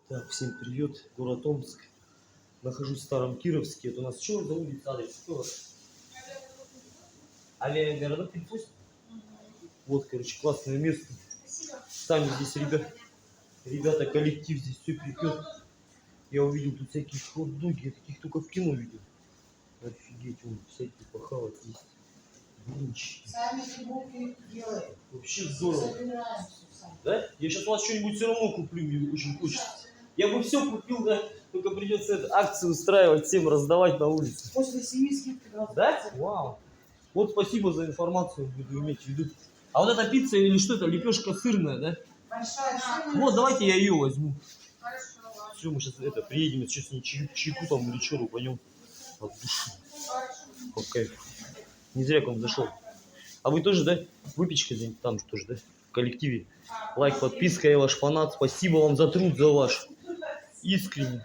Так, всем привет, город Омск. Нахожусь в Старом Кировске. Это у нас что за улица, адрес? Что? Авиагородок 38? Вот, короче, классное место. Сами здесь, ребята, коллектив здесь все припер. Я увидел тут всякие хот-доги, я таких только в кино видел. Офигеть, вон всякие похавать есть. Блинчики. Сами фигурки делаем. Вообще здорово. Собираемся сами. Да? Я сейчас у вас что-нибудь все равно куплю, мне очень хочется. Я бы все купил, да, только придется эту акцию устраивать, всем раздавать на улице. После 7 скидка 20%. Да? Вау. Вот спасибо за информацию, буду иметь в виду. А вот эта пицца или что это, лепешка сырная, да? Большая сумма. Вот, давайте я ее возьму. Хорошо. Все, мы сейчас приедем, сейчас с ней чайку там или что, пойдем от души. По кайфу. Не зря к вам зашел. А вы тоже, да? Выпечка здесь там же тоже, да? В коллективе. Лайк, подписка, я ваш фанат. Спасибо вам за труд, за ваш. Искренне.